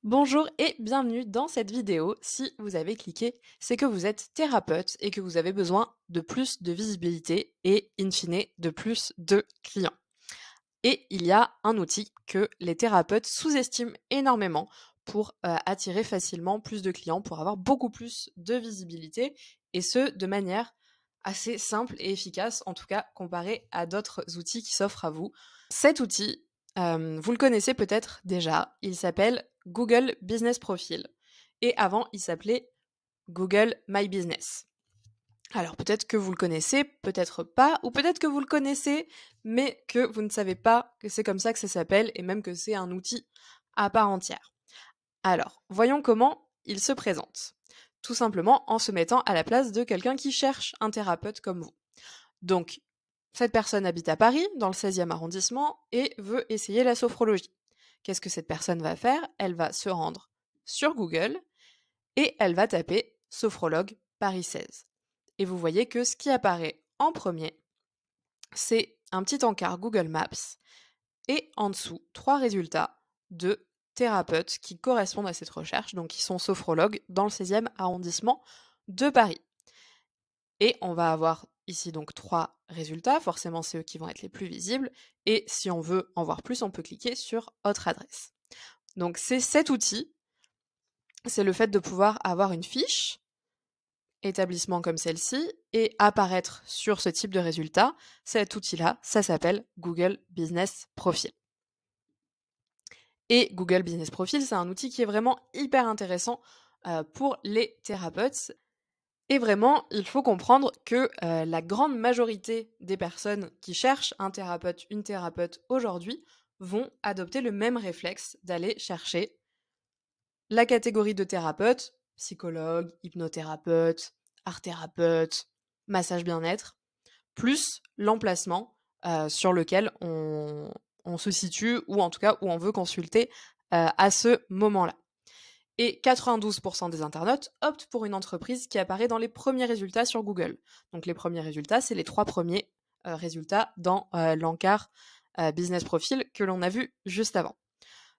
Bonjour et bienvenue dans cette vidéo. Si vous avez cliqué, c'est que vous êtes thérapeute et que vous avez besoin de plus de visibilité et, in fine, de plus de clients. Et il y a un outil que les thérapeutes sous-estiment énormément pour attirer facilement plus de clients, pour avoir beaucoup plus de visibilité, et ce, de manière assez simple et efficace, en tout cas comparé à d'autres outils qui s'offrent à vous. Cet outil, vous le connaissez peut-être déjà, il s'appelle Google Business Profile. Et avant, il s'appelait Google My Business. Alors peut-être que vous le connaissez, peut-être pas, ou peut-être que vous le connaissez, mais que vous ne savez pas que c'est comme ça que ça s'appelle, et même que c'est un outil à part entière. Alors, voyons comment il se présente. Tout simplement en se mettant à la place de quelqu'un qui cherche un thérapeute comme vous. Donc, cette personne habite à Paris, dans le 16e arrondissement, et veut essayer la sophrologie. Qu'est-ce que cette personne va faire? Elle va se rendre sur Google et elle va taper sophrologue Paris 16. Et vous voyez que ce qui apparaît en premier, c'est un petit encart Google Maps et en dessous, 3 résultats de thérapeutes qui correspondent à cette recherche, donc qui sont sophrologues dans le 16e arrondissement de Paris. Et on va avoir ici donc 3 résultats, forcément c'est eux qui vont être les plus visibles, et si on veut en voir plus, on peut cliquer sur autre adresse. Donc c'est cet outil, c'est le fait de pouvoir avoir une fiche établissement comme celle-ci et apparaître sur ce type de résultat. Cet outil-là, ça s'appelle Google Business Profile. Et Google Business Profile, c'est un outil qui est vraiment hyper intéressant pour les thérapeutes. Et vraiment, il faut comprendre que la grande majorité des personnes qui cherchent un thérapeute, une thérapeute aujourd'hui, vont adopter le même réflexe d'aller chercher la catégorie de thérapeute, psychologue, hypnothérapeute, art-thérapeute, massage bien-être, plus l'emplacement sur lequel on se situe, ou en tout cas où on veut consulter à ce moment-là. Et 92% des internautes optent pour une entreprise qui apparaît dans les premiers résultats sur Google. Donc les premiers résultats, c'est les 3 premiers résultats dans l'encart Business Profile que l'on a vu juste avant.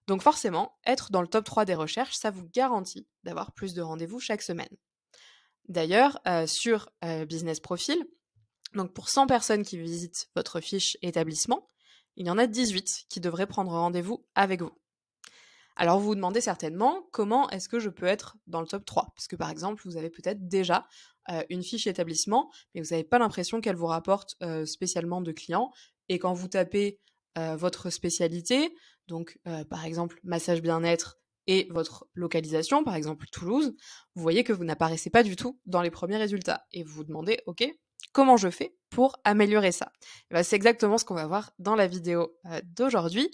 Donc forcément, être dans le top 3 des recherches, ça vous garantit d'avoir plus de rendez-vous chaque semaine. D'ailleurs, sur Business Profile, donc pour 100 personnes qui visitent votre fiche établissement, il y en a 18 qui devraient prendre rendez-vous avec vous. Alors vous vous demandez certainement comment est-ce que je peux être dans le top 3 ? Parce que par exemple, vous avez peut-être déjà une fiche établissement, mais vous n'avez pas l'impression qu'elle vous rapporte spécialement de clients. Et quand vous tapez votre spécialité, donc par exemple massage bien-être et votre localisation, par exemple Toulouse, vous voyez que vous n'apparaissez pas du tout dans les premiers résultats. Et vous vous demandez, ok, comment je fais pour améliorer ça ? Et ben, c'est exactement ce qu'on va voir dans la vidéo d'aujourd'hui.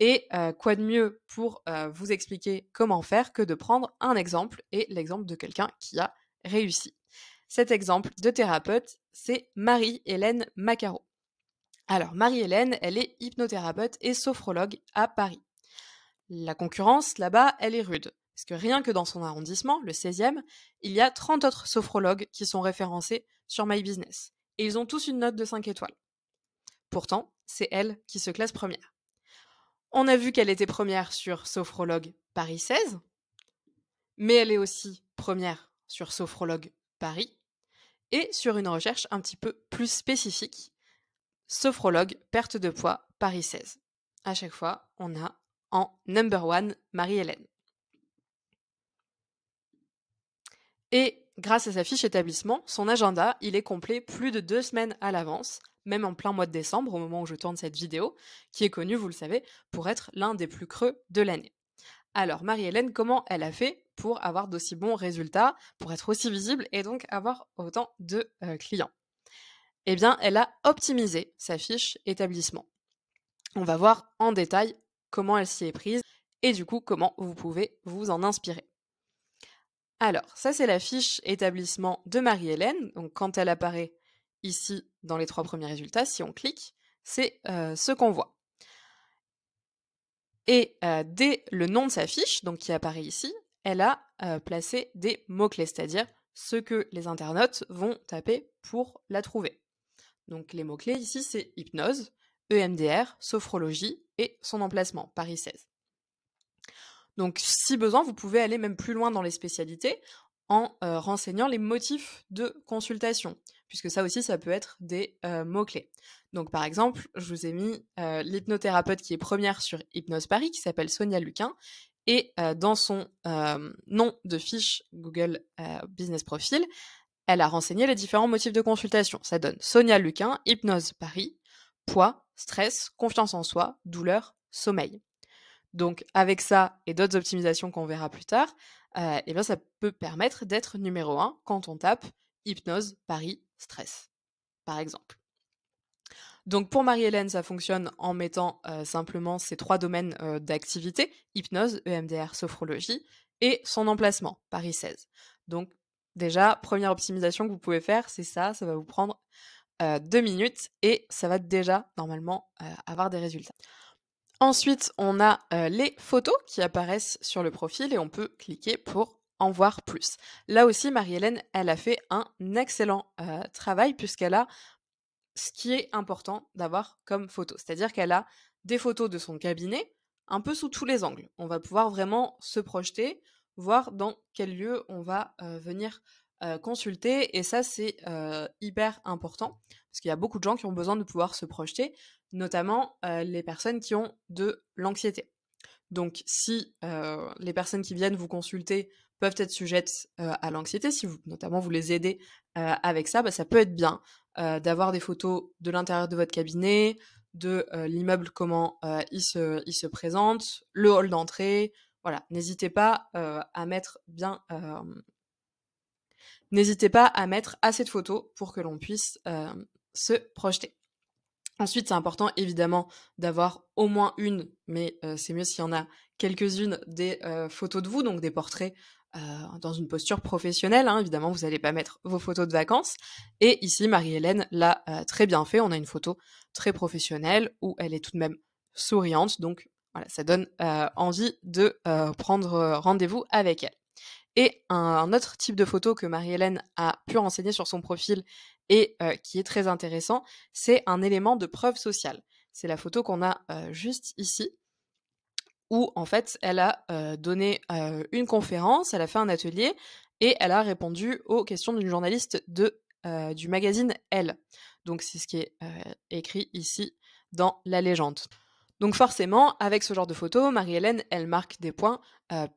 Et quoi de mieux pour vous expliquer comment faire que de prendre un exemple, et l'exemple de quelqu'un qui a réussi. Cet exemple de thérapeute, c'est Marie-Hélène Macaro. Alors, Marie-Hélène, elle est hypnothérapeute et sophrologue à Paris. La concurrence, là-bas, elle est rude. Parce que rien que dans son arrondissement, le 16e, il y a 30 autres sophrologues qui sont référencés sur My Business. Et ils ont tous une note de 5 étoiles. Pourtant, c'est elle qui se classe première. On a vu qu'elle était première sur Sophrologue Paris 16, mais elle est aussi première sur Sophrologue Paris, et sur une recherche un petit peu plus spécifique, Sophrologue perte de poids Paris 16. À chaque fois, on a en number one Marie-Hélène. Et grâce à sa fiche établissement, son agenda, il est complet plus de 2 semaines à l'avance, même en plein mois de décembre, au moment où je tourne cette vidéo, qui est connu, vous le savez, pour être l'un des plus creux de l'année. Alors, Marie-Hélène, comment elle a fait pour avoir d'aussi bons résultats, pour être aussi visible et donc avoir autant de clients? Eh bien, elle a optimisé sa fiche établissement. On va voir en détail comment elle s'y est prise et du coup, comment vous pouvez vous en inspirer. Alors, ça c'est la fiche établissement de Marie-Hélène. Donc, quand elle apparaît ici dans les 3 premiers résultats, si on clique, c'est ce qu'on voit. Et dès le nom de sa fiche, donc qui apparaît ici, elle a placé des mots-clés, c'est-à-dire ce que les internautes vont taper pour la trouver. Donc les mots-clés ici, c'est hypnose, EMDR, sophrologie et son emplacement, Paris 16. Donc si besoin, vous pouvez aller même plus loin dans les spécialités en renseignant les motifs de consultation, puisque ça aussi, ça peut être des mots-clés. Donc par exemple, je vous ai mis l'hypnothérapeute qui est première sur Hypnose Paris, qui s'appelle Sonia Luquin, et dans son nom de fiche Google Business Profile, elle a renseigné les différents motifs de consultation. Ça donne Sonia Luquin, Hypnose Paris, poids, stress, confiance en soi, douleur, sommeil. Donc avec ça et d'autres optimisations qu'on verra plus tard, eh bien ça peut permettre d'être numéro 1 quand on tape hypnose, Paris, stress, par exemple. Donc pour Marie-Hélène, ça fonctionne en mettant simplement ces 3 domaines d'activité, hypnose, EMDR, sophrologie, et son emplacement, Paris 16. Donc déjà, première optimisation que vous pouvez faire, c'est ça va vous prendre 2 minutes et ça va déjà normalement avoir des résultats. Ensuite, on a les photos qui apparaissent sur le profil et on peut cliquer pour en voir plus. Là aussi, Marie-Hélène, elle a fait un excellent travail puisqu'elle a ce qui est important d'avoir comme photo. C'est-à-dire qu'elle a des photos de son cabinet un peu sous tous les angles. On va pouvoir vraiment se projeter, voir dans quel lieu on va venir consulter. Et ça, c'est hyper important parce qu'il y a beaucoup de gens qui ont besoin de pouvoir se projeter, notamment les personnes qui ont de l'anxiété. Donc, si les personnes qui viennent vous consulter peuvent être sujettes à l'anxiété, si vous, notamment vous les aidez avec ça, ça peut être bien d'avoir des photos de l'intérieur de votre cabinet, de l'immeuble, comment il se présente, le hall d'entrée. Voilà, n'hésitez pas à mettre n'hésitez pas à mettre assez de photos pour que l'on puisse se projeter. Ensuite, c'est important évidemment d'avoir au moins une, mais c'est mieux s'il y en a quelques-unes, des photos de vous, donc des portraits dans une posture professionnelle. Évidemment, vous n'allez pas mettre vos photos de vacances. Et ici, Marie-Hélène l'a très bien fait. On a une photo très professionnelle où elle est tout de même souriante. Donc voilà, ça donne envie de prendre rendez-vous avec elle. Et un autre type de photo que Marie-Hélène a pu renseigner sur son profil et qui est très intéressant, c'est un élément de preuve sociale. C'est la photo qu'on a juste ici, où en fait elle a donné une conférence, elle a fait un atelier et elle a répondu aux questions d'une journaliste du magazine Elle. Donc c'est ce qui est écrit ici dans la légende. Donc forcément, avec ce genre de photo, Marie-Hélène, elle marque des points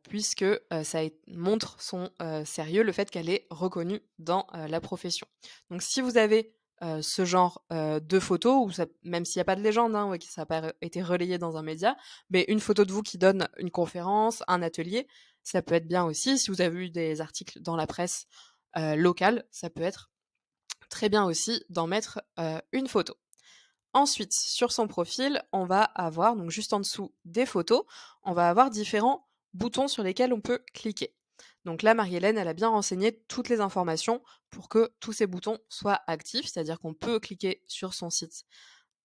puisque ça montre son sérieux, le fait qu'elle est reconnue dans la profession. Donc si vous avez ce genre de photos, ou même s'il n'y a pas de légende, que ça n'a pas été relayé dans un média, mais une photo de vous qui donne une conférence, un atelier, ça peut être bien aussi. Si vous avez eu des articles dans la presse locale, ça peut être très bien aussi d'en mettre une photo. Ensuite, sur son profil, on va avoir, donc juste en dessous des photos, on va avoir différents boutons sur lesquels on peut cliquer. Donc là, Marie-Hélène, elle a bien renseigné toutes les informations pour que tous ces boutons soient actifs, c'est-à-dire qu'on peut cliquer sur son site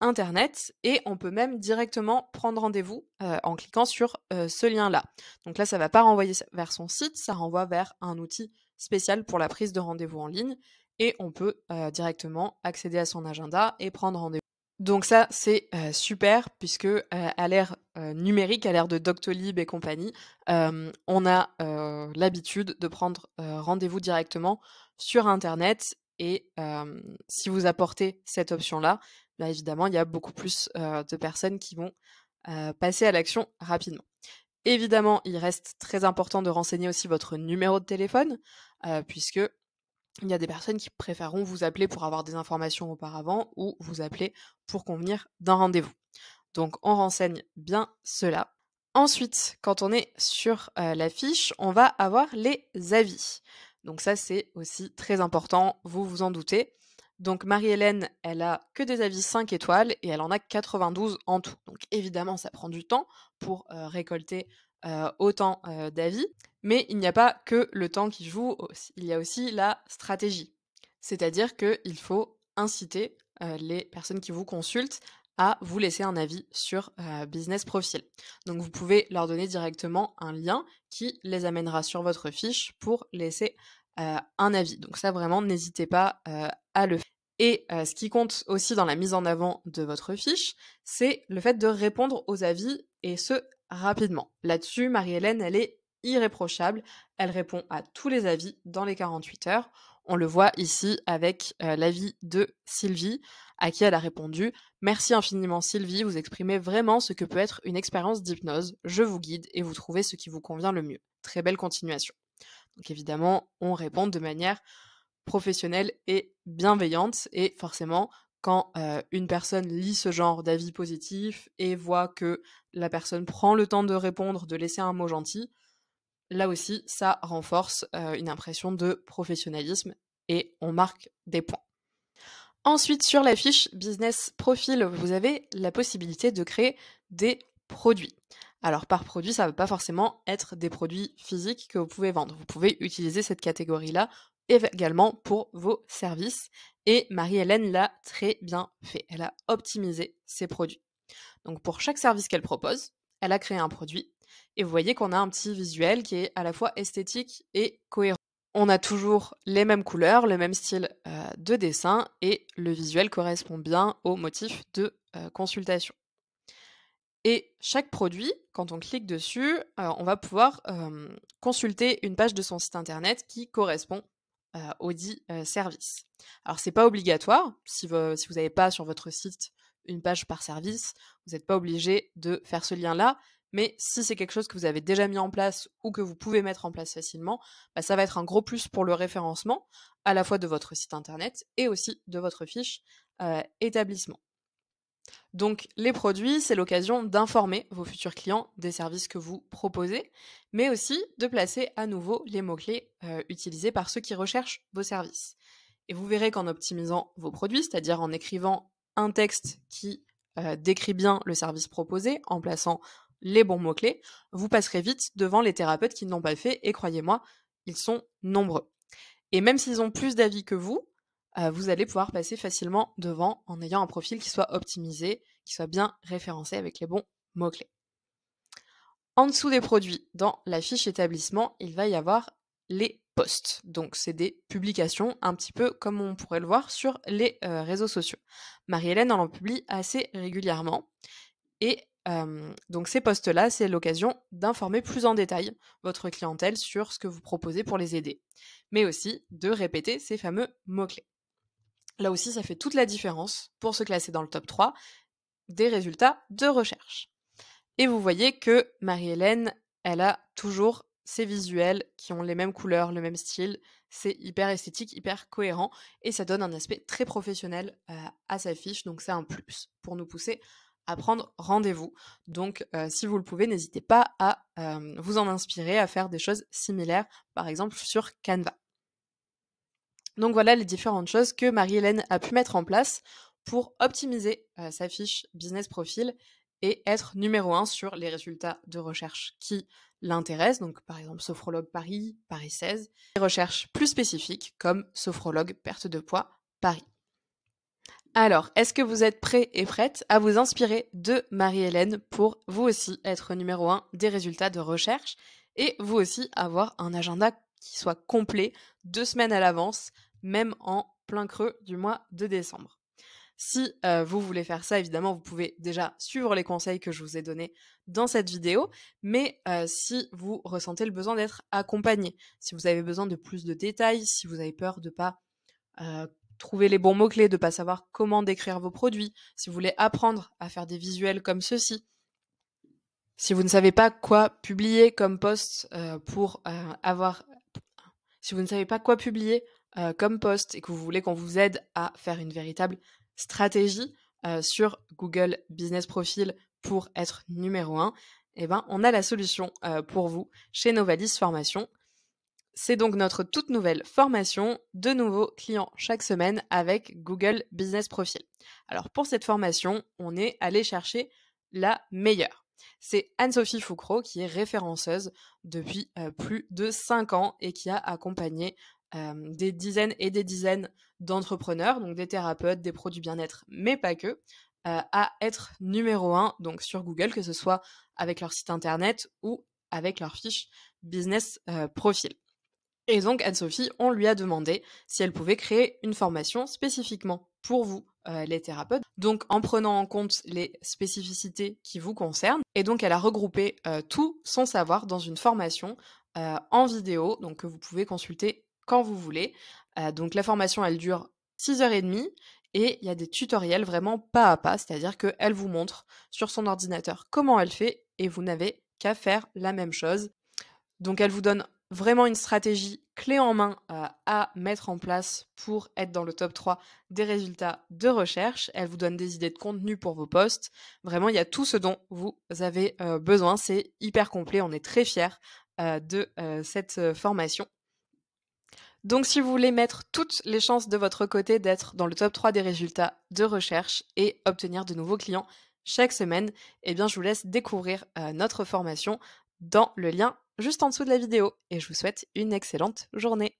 internet et on peut même directement prendre rendez-vous en cliquant sur ce lien-là. Donc là, ça ne va pas renvoyer vers son site, ça renvoie vers un outil spécial pour la prise de rendez-vous en ligne et on peut directement accéder à son agenda et prendre rendez-vous. Donc ça, c'est super puisque à l'ère numérique, à l'ère de Doctolib et compagnie, on a l'habitude de prendre rendez-vous directement sur Internet et si vous apportez cette option-là, évidemment, il y a beaucoup plus de personnes qui vont passer à l'action rapidement. Évidemment, il reste très important de renseigner aussi votre numéro de téléphone puisque il y a des personnes qui préféreront vous appeler pour avoir des informations auparavant ou vous appeler pour convenir d'un rendez-vous. Donc on renseigne bien cela. Ensuite, quand on est sur la fiche, on va avoir les avis. Donc ça, c'est aussi très important, vous vous en doutez. Donc Marie-Hélène, elle a que des avis 5 étoiles et elle en a 92 en tout. Donc évidemment, ça prend du temps pour récolter autant d'avis. Mais il n'y a pas que le temps qui joue, il y a aussi la stratégie. C'est-à-dire qu'il faut inciter les personnes qui vous consultent à vous laisser un avis sur Business Profile. Donc vous pouvez leur donner directement un lien qui les amènera sur votre fiche pour laisser un avis. Donc ça vraiment, n'hésitez pas à le faire. Et ce qui compte aussi dans la mise en avant de votre fiche, c'est le fait de répondre aux avis et ce, rapidement. Là-dessus, Marie-Hélène, elle est irréprochable. Elle répond à tous les avis dans les 48 heures. On le voit ici avec l'avis de Sylvie, à qui elle a répondu « Merci infiniment Sylvie, vous exprimez vraiment ce que peut être une expérience d'hypnose. Je vous guide et vous trouvez ce qui vous convient le mieux. Très belle continuation. » Donc évidemment, on répond de manière professionnelle et bienveillante. Et forcément, quand une personne lit ce genre d'avis positif et voit que la personne prend le temps de répondre, de laisser un mot gentil, là aussi, ça renforce une impression de professionnalisme et on marque des points. Ensuite, sur la fiche Business Profil, vous avez la possibilité de créer des produits. Alors, par produit, ça ne veut pas forcément être des produits physiques que vous pouvez vendre. Vous pouvez utiliser cette catégorie-là également pour vos services. Et Marie-Hélène l'a très bien fait. Elle a optimisé ses produits. Donc, pour chaque service qu'elle propose, elle a créé un produit. Et vous voyez qu'on a un petit visuel qui est à la fois esthétique et cohérent. On a toujours les mêmes couleurs, le même style de dessin et le visuel correspond bien au motif de consultation. Et chaque produit, quand on clique dessus, on va pouvoir consulter une page de son site internet qui correspond au dit service. Alors c'est pas obligatoire, si vous n'avez pas sur votre site une page par service, vous n'êtes pas obligé de faire ce lien-là, mais si c'est quelque chose que vous avez déjà mis en place ou que vous pouvez mettre en place facilement, bah, ça va être un gros plus pour le référencement, à la fois de votre site internet et aussi de votre fiche établissement. Donc les produits, c'est l'occasion d'informer vos futurs clients des services que vous proposez, mais aussi de placer à nouveau les mots-clés utilisés par ceux qui recherchent vos services. Et vous verrez qu'en optimisant vos produits, c'est-à-dire en écrivant un texte qui décrit bien le service proposé, en plaçant les bons mots-clés, vous passerez vite devant les thérapeutes qui ne l'ont pas fait, et croyez-moi, ils sont nombreux. Et même s'ils ont plus d'avis que vous allez pouvoir passer facilement devant en ayant un profil qui soit optimisé, qui soit bien référencé avec les bons mots-clés. En dessous des produits, dans la fiche établissement, il va y avoir les posts. Donc, c'est des publications, un petit peu comme on pourrait le voir sur les réseaux sociaux. Marie-Hélène en publie assez régulièrement. Et donc ces posts-là, c'est l'occasion d'informer plus en détail votre clientèle sur ce que vous proposez pour les aider, mais aussi de répéter ces fameux mots-clés. Là aussi, ça fait toute la différence pour se classer dans le top 3 des résultats de recherche. Et vous voyez que Marie-Hélène, elle a toujours ses visuels qui ont les mêmes couleurs, le même style. C'est hyper esthétique, hyper cohérent et ça donne un aspect très professionnel à sa fiche. Donc c'est un plus pour nous pousser à prendre rendez-vous. Donc si vous le pouvez, n'hésitez pas à vous en inspirer, à faire des choses similaires, par exemple sur Canva. Donc voilà les différentes choses que Marie-Hélène a pu mettre en place pour optimiser sa fiche business profil et être numéro 1 sur les résultats de recherche qui l'intéressent, donc par exemple Sophrologue Paris, Paris 16, et recherches plus spécifiques comme Sophrologue perte de poids Paris. Alors, est-ce que vous êtes prêts et prêtes à vous inspirer de Marie-Hélène pour vous aussi être numéro 1 des résultats de recherche et vous aussi avoir un agenda qui soit complet 2 semaines à l'avance, même en plein creux du mois de décembre? Si vous voulez faire ça, évidemment, vous pouvez déjà suivre les conseils que je vous ai donnés dans cette vidéo, mais si vous ressentez le besoin d'être accompagné, si vous avez besoin de plus de détails, si vous avez peur de pas trouver les bons mots-clés, de pas savoir comment décrire vos produits, si vous voulez apprendre à faire des visuels comme ceci, si vous ne savez pas quoi publier comme post si vous ne savez pas quoi publier comme post et que vous voulez qu'on vous aide à faire une véritable stratégie sur Google Business Profil pour être numéro 1, eh ben, on a la solution pour vous chez Novalis Formation. C'est donc notre toute nouvelle formation, de nouveaux clients chaque semaine avec Google Business Profil. Alors pour cette formation, on est allé chercher la meilleure. C'est Anne-Sophie Foucro qui est référenceuse depuis plus de 5 ans et qui a accompagné des dizaines et des dizaines d'entrepreneurs, donc des thérapeutes, des pros du bien-être, mais pas que, à être numéro 1 donc sur Google, que ce soit avec leur site internet ou avec leur fiche Business Profil. Et donc Anne-Sophie, on lui a demandé si elle pouvait créer une formation spécifiquement pour vous, les thérapeutes, donc en prenant en compte les spécificités qui vous concernent. Et donc elle a regroupé, tout son savoir dans une formation, en vidéo, donc que vous pouvez consulter quand vous voulez. Donc la formation, elle dure 6 heures et demie et il y a des tutoriels vraiment pas à pas, c'est-à-dire qu'elle vous montre sur son ordinateur comment elle fait et vous n'avez qu'à faire la même chose. Donc elle vous donne vraiment une stratégie clé en main, à mettre en place pour être dans le top 3 des résultats de recherche. Elle vous donne des idées de contenu pour vos posts. Vraiment, il y a tout ce dont vous avez, besoin. C'est hyper complet. On est très fiers, de, cette, formation. Donc si vous voulez mettre toutes les chances de votre côté d'être dans le top 3 des résultats de recherche et obtenir de nouveaux clients chaque semaine, eh bien je vous laisse découvrir notre formation dans le lien juste en dessous de la vidéo et je vous souhaite une excellente journée.